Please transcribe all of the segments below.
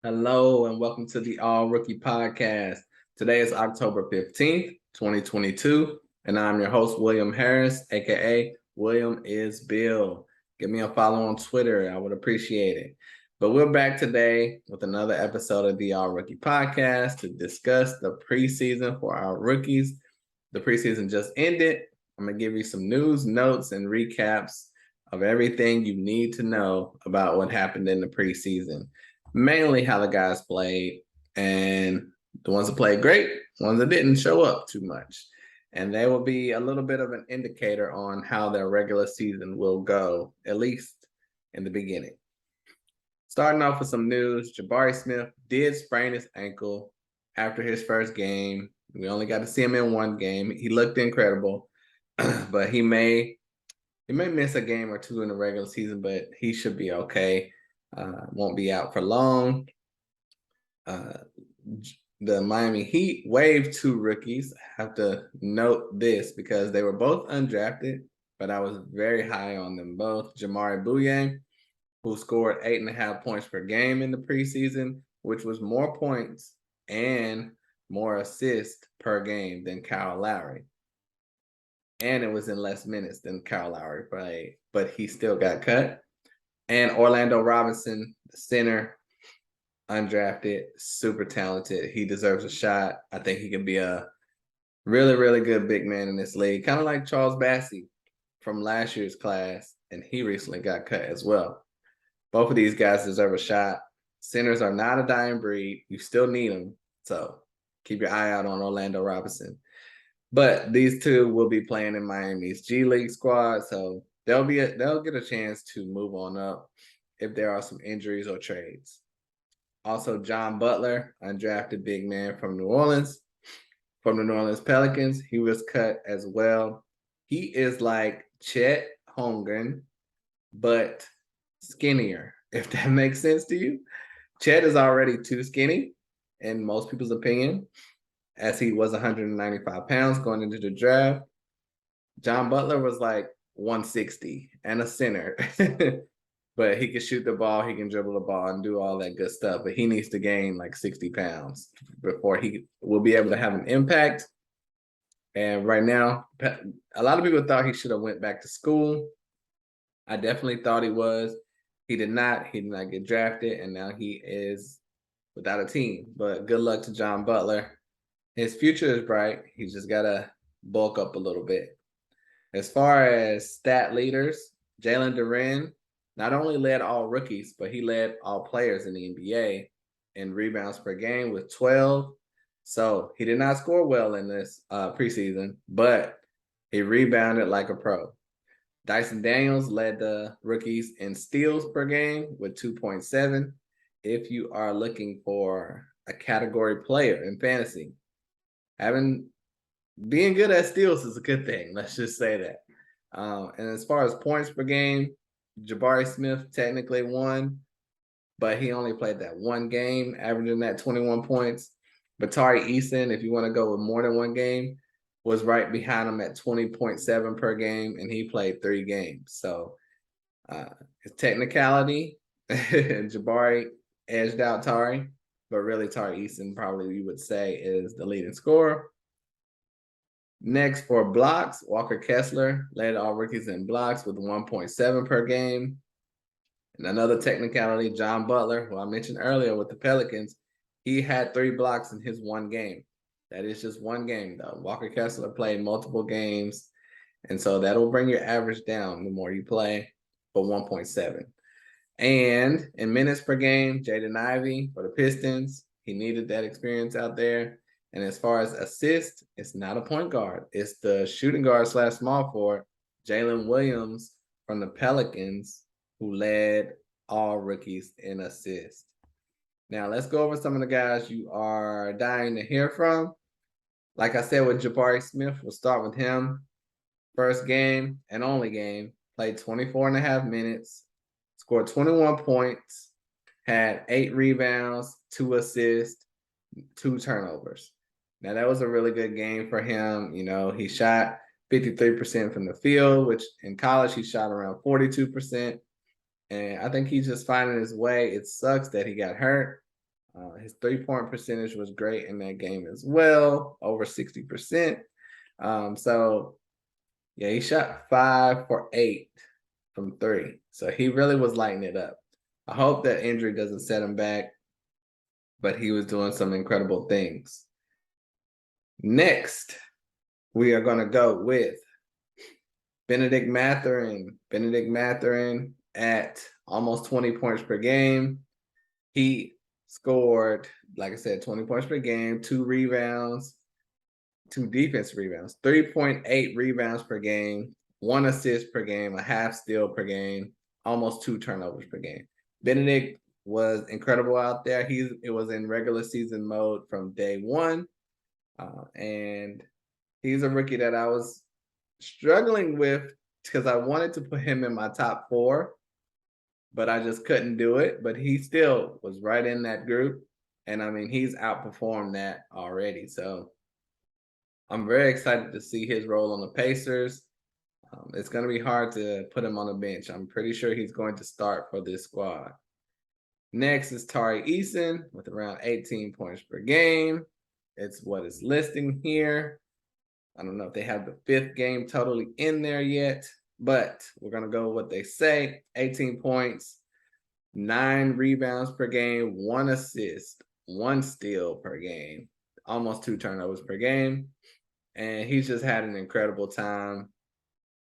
Hello and welcome to the All Rookie Podcast. Today is October 15th, 2022, and I'm your host, William Harris, aka William is Bill. Give me a follow on Twitter. I would appreciate it. But we're back today with another episode of the All Rookie Podcast to discuss the preseason for our rookies. The preseason just ended. I'm going to give you some news, notes, and recaps of everything you need to know about what happened in the preseason. Mainly how the guys played, and the ones that played great, ones that didn't show up too much. And they will be a little bit of an indicator on how their regular season will go, at least in the beginning. Starting off with some news, Jabari Smith did sprain his ankle after his first game. We only got to see him in one game. He looked incredible, but he may miss a game or two in the regular season, but he should be okay. Won't be out for long. The Miami Heat waived two rookies. I have to note this because they were both undrafted, but I was very high on them both. Jamari Bouye, who scored 8.5 points per game in the preseason, which was more points and more assists per game than Kyle Lowry. And it was in less minutes than Kyle Lowry played, but he still got cut. And Orlando Robinson, the center, undrafted, super talented. He deserves a shot. I think he can be a really, really good big man in this league, kind of like Charles Bassey from last year's class, and he recently got cut as well. Both of these guys deserve a shot. Centers are not a dying breed. You still need them, so keep your eye out on Orlando Robinson. But these two will be playing in Miami's G League squad, so they'll get a chance to move on up if there are some injuries or trades. Also, John Butler, undrafted big man from New Orleans, from the New Orleans Pelicans, he was cut as well. He is like Chet Holmgren, but skinnier, if that makes sense to you. Chet is already too skinny, in most people's opinion, as he was 195 pounds going into the draft. John Butler was like 160 and a center, but he can shoot the ball, he can dribble the ball and do all that good stuff. But he needs to gain like 60 pounds before he will be able to have an impact. And right now, a lot of people thought he should have went back to school. I definitely thought he was. He did not. He did not get drafted, and now he is without a team. But good luck to John Butler. His future is bright. He's just got to bulk up a little bit. As far as stat leaders, Jalen Duren not only led all rookies, but he led all players in the NBA in rebounds per game with 12. So he did not score well in this preseason, but he rebounded like a pro. Dyson Daniels led the rookies in steals per game with 2.7. If you are looking for a category player in fantasy, being good at steals is a good thing. Let's just say that. And as far as points per game, Jabari Smith technically won, but he only played that one game, averaging that 21 points. But Tari Eason, if you want to go with more than one game, was right behind him at 20.7 per game, and he played 3 games. So his technicality, Jabari edged out Tari, but really Tari Eason probably you would say is the leading scorer. Next, for blocks, Walker Kessler led all rookies in blocks with 1.7 per game. And another technicality, John Butler, who I mentioned earlier with the Pelicans, he had 3 blocks in his one game. That is just one game, though. Walker Kessler played multiple games, and so that'll bring your average down the more you play, for 1.7. And in minutes per game, Jaden Ivey for the Pistons, he needed that experience out there. And as far as assists, it's not a point guard. It's the shooting guard / small forward, Jalen Williams from the Pelicans, who led all rookies in assists. Now, let's go over some of the guys you are dying to hear from. Like I said with Jabari Smith, we'll start with him. First game and only game, played 24.5 minutes, scored 21 points, had 8 rebounds, 2 assists, 2 turnovers. Now, that was a really good game for him. You know, he shot 53% from the field, which in college he shot around 42%. And I think he's just finding his way. It sucks that he got hurt, His 3-point percentage was great in that game as well, over 60%. So yeah, he shot 5 for 8 from 3. So he really was lighting it up. I hope that injury doesn't set him back, but he was doing some incredible things. Next, we are going to go with Benedict Mathurin. Benedict Mathurin at almost 20 points per game. He scored, like I said, 20 points per game, 2 rebounds, 2 defensive rebounds, 3.8 rebounds per game, 1 assist per game, a half steal per game, almost 2 turnovers per game. Benedict was incredible out there. It was in regular season mode from day one. And he's a rookie that I was struggling with because I wanted to put him in my top 4, but I just couldn't do it. But he still was right in that group. And I mean, he's outperformed that already. So I'm very excited to see his role on the Pacers. It's going to be hard to put him on the bench. I'm pretty sure he's going to start for this squad. Next is Tari Eason with around 18 points per game. It's what it's listing here. I don't know if they have the 5th game totally in there yet, but we're going to go with what they say. 18 points, 9 rebounds per game, 1 assist, 1 steal per game, almost 2 turnovers per game. And he's just had an incredible time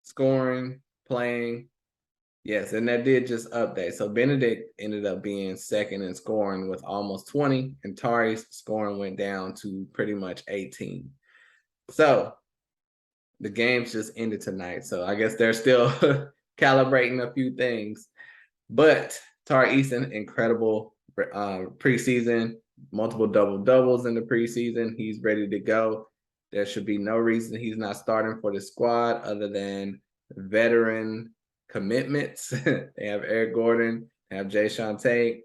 scoring, playing. Yes, and that did just update. So Benedict ended up being second in scoring with almost 20, and Tari's scoring went down to pretty much 18. So the games just ended tonight. So I guess they're still calibrating a few things. But Tari Eason, incredible preseason, multiple double-doubles in the preseason. He's ready to go. There should be no reason he's not starting for the squad other than veteran commitments. They have Eric Gordon, they have Jay Tate.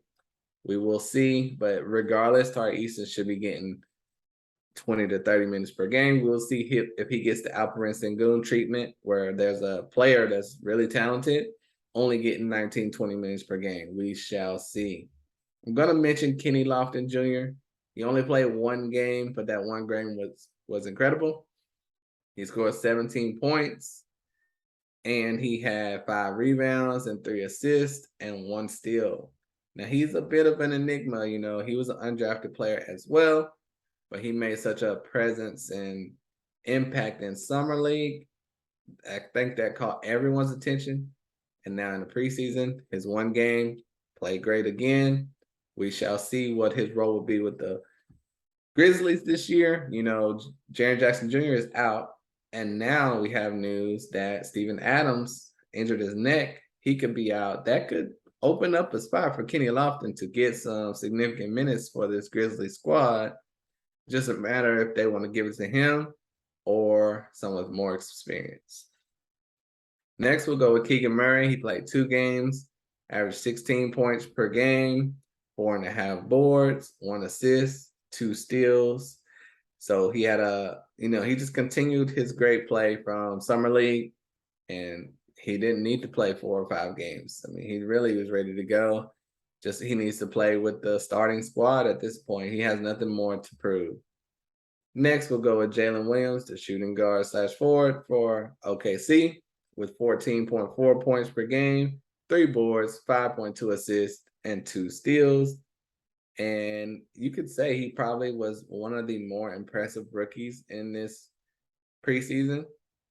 We will see, but regardless, Tari Eason should be getting 20 to 30 minutes per game. We'll see if he gets the Alperen Sengun treatment, where there's a player that's really talented, only getting 19, 20 minutes per game. We shall see. I'm going to mention Kenny Lofton Jr. He only played 1 game, but that 1 game was incredible. He scored 17 points, and he had 5 rebounds and 3 assists and 1 steal. Now, he's a bit of an enigma. You know, he was an undrafted player as well, but he made such a presence and impact in Summer League. I think that caught everyone's attention. And now in the preseason, his 1 game, played great again. We shall see what his role will be with the Grizzlies this year. You know, Jaren Jackson Jr. is out. And now we have news that Steven Adams injured his neck. He could be out. That could open up a spot for Kenny Lofton to get some significant minutes for this Grizzlies squad. Just a matter if they want to give it to him or someone with more experience. Next, we'll go with Keegan Murray. He played 2 games, averaged 16 points per game, 4.5 boards, 1 assist, 2 steals. So he had he just continued his great play from Summer League, and he didn't need to play 4 or 5 games. I mean, he really was ready to go. Just he needs to play with the starting squad at this point. He has nothing more to prove. Next, we'll go with Jalen Williams, the shooting guard / forward for OKC, with 14.4 points per game, 3 boards, 5.2 assists, and 2 steals. And you could say he probably was one of the more impressive rookies in this preseason.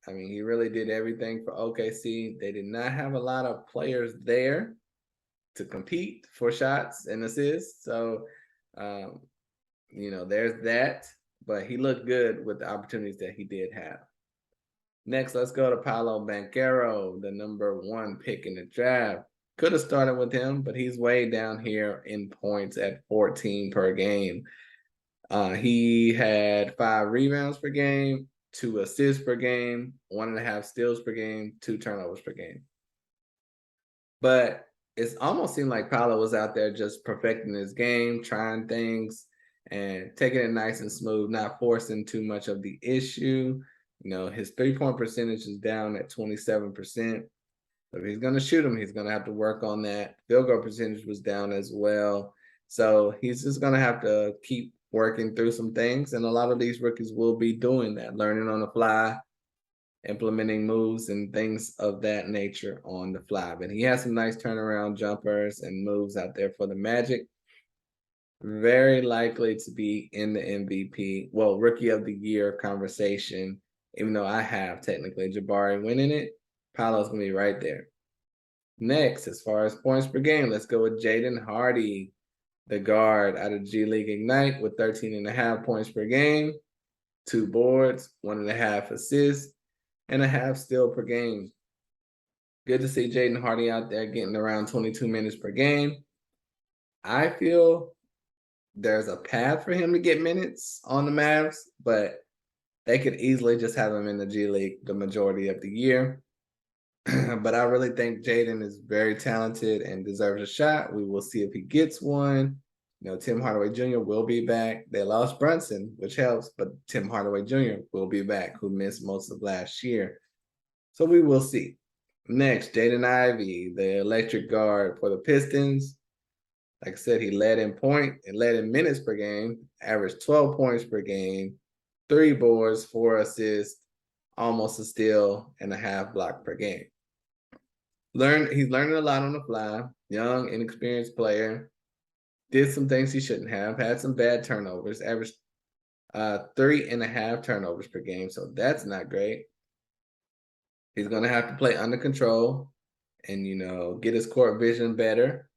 I mean, he really did everything for OKC. They did not have a lot of players there to compete for shots and assists. So, there's that. But he looked good with the opportunities that he did have. Next, let's go to Paolo Banchero, the number 1 pick in the draft. Could have started with him, but he's way down here in points at 14 per game. He had 5 rebounds per game, 2 assists per game, 1.5 steals per game, 2 turnovers per game. But it almost seemed like Paolo was out there just perfecting his game, trying things, and taking it nice and smooth, not forcing too much of the issue. You know, his 3-point percentage is down at 27%. If he's going to shoot him, he's going to have to work on that. Field goal percentage was down as well. So he's just going to have to keep working through some things. And a lot of these rookies will be doing that, learning on the fly, implementing moves and things of that nature on the fly. But he has some nice turnaround jumpers and moves out there for the Magic. Very likely to be in the MVP, well, Rookie of the Year conversation, even though I have technically Jabari winning it. Paolo's going to be right there. Next, as far as points per game, let's go with Jaden Hardy, the guard out of G League Ignite with 13.5 points per game, 2 boards, 1.5 assists, and a half steal per game. Good to see Jaden Hardy out there getting around 22 minutes per game. I feel there's a path for him to get minutes on the Mavs, but they could easily just have him in the G League the majority of the year. But I really think Jaden is very talented and deserves a shot. We will see if he gets one. You know, Tim Hardaway Jr. will be back. They lost Brunson, which helps, but Tim Hardaway Jr. will be back, who missed most of last year. So we will see. Next, Jaden Ivey, the electric guard for the Pistons. Like I said, he led in minutes per game, averaged 12 points per game, 3 boards, 4 assists, almost a steal, and a half block per game. He's learning a lot on the fly. Young, inexperienced player. Did some things he shouldn't have. Had some bad turnovers. Averaged 3.5 turnovers per game. So that's not great. He's going to have to play under control and, you know, get his court vision better.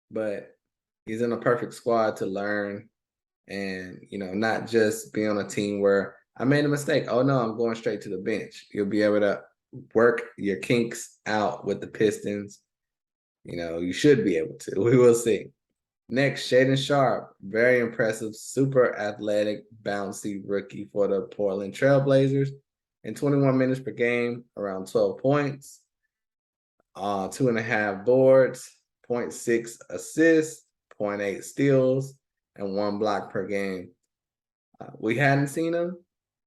But he's in a perfect squad to learn and, you know, not just be on a team where I made a mistake. Oh, no, I'm going straight to the bench. You'll be able to work your kinks out with the Pistons. You know, you should be able to. We will see. Next, Shaedon Sharpe, very impressive, super athletic, bouncy rookie for the Portland Trailblazers. In 21 minutes per game, around 12 points, 2.5 boards, 0.6 assists, 0.8 steals, and 1 block per game. We hadn't seen him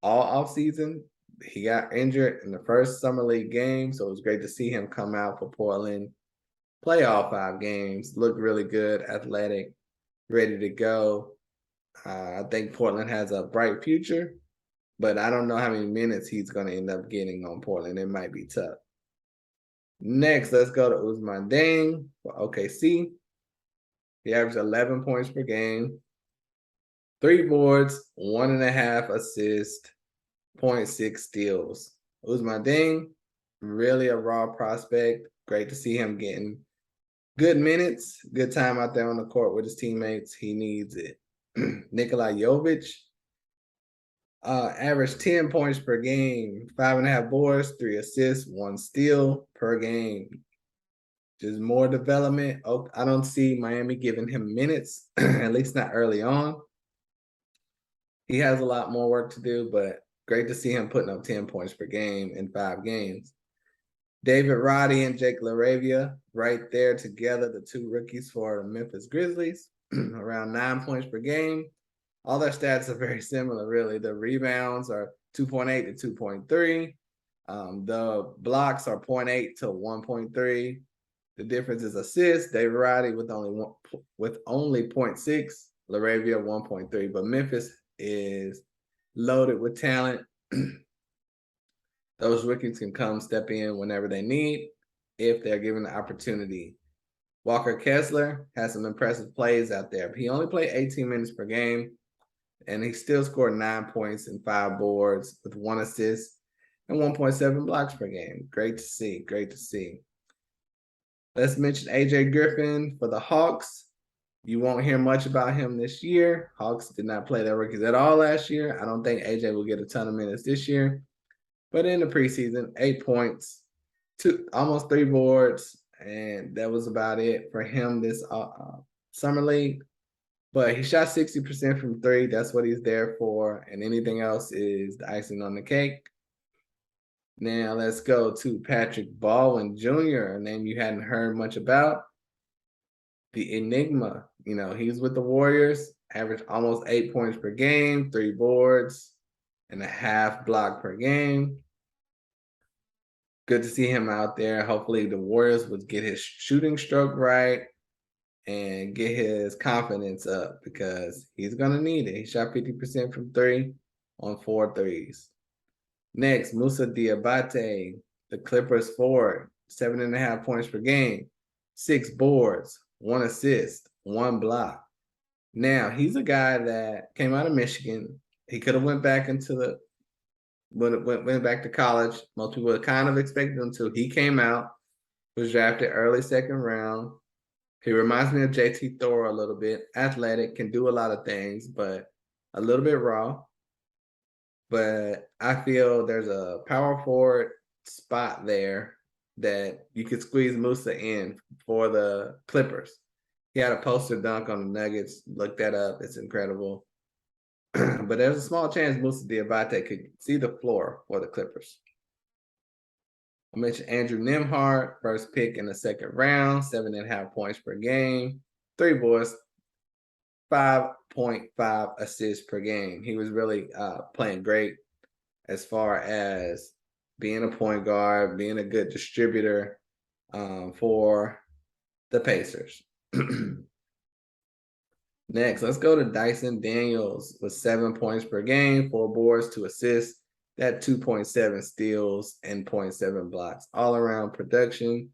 all offseason. He got injured in the first Summer League game, so it was great to see him come out for Portland, play all 5 games, look really good, athletic, ready to go. I think Portland has a bright future, but I don't know how many minutes he's going to end up getting on Portland. It might be tough. Next, let's go to Ousmane Dieng for OKC. He averaged 11 points per game, 3 boards, 1.5 assists, 0.6 steals. Ousmane Dieng, really a raw prospect. Great to see him getting good minutes, good time out there on the court with his teammates. He needs it. Nikola Jovic averaged 10 points per game, 5.5 boards, 3 assists, 1 steal per game. Just more development. Oh, I don't see Miami giving him minutes, at least not early on. He has a lot more work to do, but great to see him putting up 10 points per game in 5 games. David Roddy and Jake LaRavia right there together, the 2 rookies for the Memphis Grizzlies, around 9 points per game. All their stats are very similar, really. The rebounds are 2.8 to 2.3. The blocks are 0.8 to 1.3. The difference is assists. David Roddy with only 0.6, LaRavia 1.3. But Memphis is loaded with talent. Those rookies can come step in whenever they need if they're given the opportunity. Walker Kessler has some impressive plays out there. He only played 18 minutes per game, and he still scored 9 points and 5 boards with 1 assist and 1.7 blocks per game. Great to see. Great to see. Let's mention AJ Griffin for the Hawks. You won't hear much about him this year. Hawks did not play their rookies at all last year. I don't think AJ will get a ton of minutes this year. But in the preseason, 8 points, almost 3 boards, and that was about it for him this summer league. But he shot 60% from 3. That's what he's there for, and anything else is the icing on the cake. Now let's go to Patrick Baldwin Jr., a name you hadn't heard much about. The Enigma, you know, he's with the Warriors, averaged almost 8 points per game, 3 boards, and a half block per game. Good to see him out there. Hopefully the Warriors would get his shooting stroke right. and get his confidence up because he's going to need it. He shot 50% from 3 on 4 threes. Next, Musa Diabate, the Clippers forward, 7.5 points per game, 6 boards, 1 assist, 1 block. Now, he's a guy that came out of Michigan. He could have went back into the went back to college. Most people kind of expected him to. He came out, was drafted early second round. He reminds me of JT Thor a little bit. Athletic, can do a lot of things, but a little bit raw. But I feel there's a power forward spot there that you could squeeze Musa in for the Clippers. He had a poster dunk on the Nuggets. Look that up. It's incredible. But there's a small chance Musa Diabate could see the floor for the Clippers. I mentioned Andrew Nembhard, first pick in the second round, 7.5 points per game, 3 boards, 5.5 assists per game. He was really playing great as far as being a point guard, being a good distributor for the Pacers. Next, let's go to Dyson Daniels with 7 points per game, 4 boards, 2 assists, that 2.7 steals and 0.7 blocks. All around production.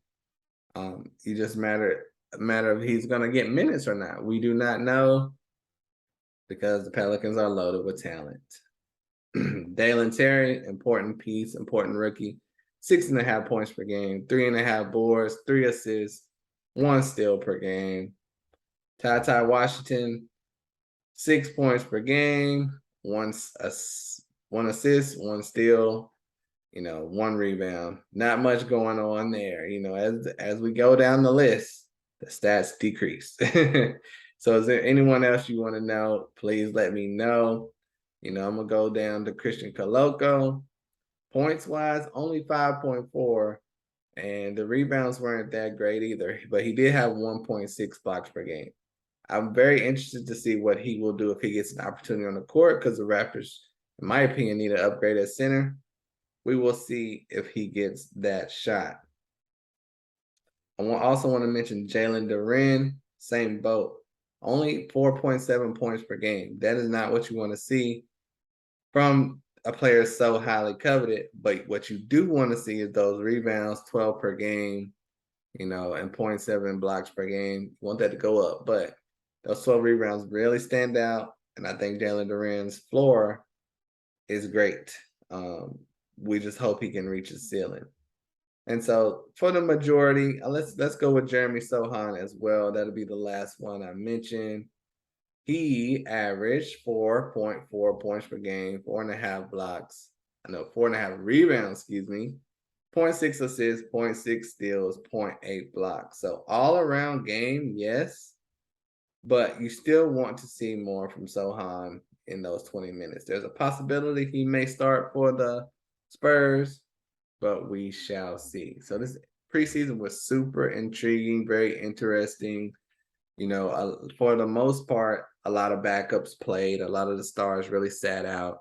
You just matter of he's going to get minutes or not. We do not know because the Pelicans are loaded with talent. Dalen Terry, important piece, important rookie. 6.5 points per game, 3.5 boards, 3 assists, 1 steal per game. Ty Washington, 6 points per game, 1 assist, 1 steal, 1 rebound. Not much going on there. As we go down the list, the stats decrease. So is there anyone else you want to know? Please let me know. I'm going to go down to Christian Coloco. Points-wise, only 5.4, and the rebounds weren't that great either, but he did have 1.6 blocks per game. I'm very interested to see what he will do if he gets an opportunity on the court because the Raptors, in my opinion, need an upgrade at center. We will see if he gets that shot. I also want to mention Jalen Duren, same boat. Only 4.7 points per game. That is not what you want to see from a player so highly coveted. But what you do want to see is those rebounds, 12 per game, and 0.7 blocks per game. You want that to go up. But those 12 rebounds really stand out. And I think Jalen Duren's floor is great. We just hope he can reach his ceiling. And so for the majority, let's go with Jeremy Sohan as well. That'll be the last one I mentioned. He averaged 4.4 points per game, 4.5 blocks. 4.5 rebounds, 0.6 assists, 0.6 steals, 0.8 blocks. So all around game, yes. But you still want to see more from Sohan in those 20 minutes. There's a possibility he may start for the Spurs, but we shall see. So this preseason was super intriguing, very interesting. For the most part, a lot of backups played. A lot of the stars really sat out.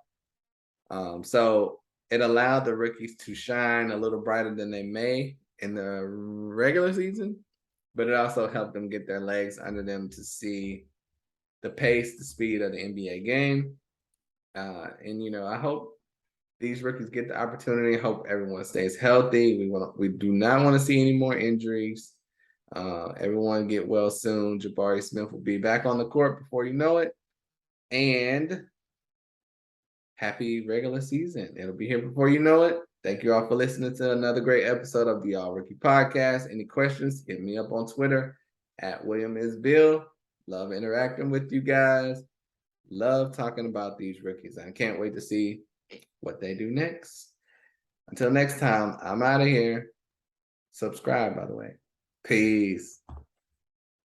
So it allowed the rookies to shine a little brighter than they may in the regular season, but it also helped them get their legs under them to see the pace, the speed of the NBA game. And I hope these rookies get the opportunity. I hope everyone stays healthy. We do not want to see any more injuries. Everyone get well soon. Jabari Smith will be back on the court before you know it. And happy regular season. It'll be here before you know it. Thank you all for listening to another great episode of the All Rookie Podcast. Any questions, hit me up on Twitter at William is Bill. Love interacting with you guys. Love talking about these rookies. I can't wait to see what they do next. Until next time, I'm out of here. Subscribe, by the way. Peace.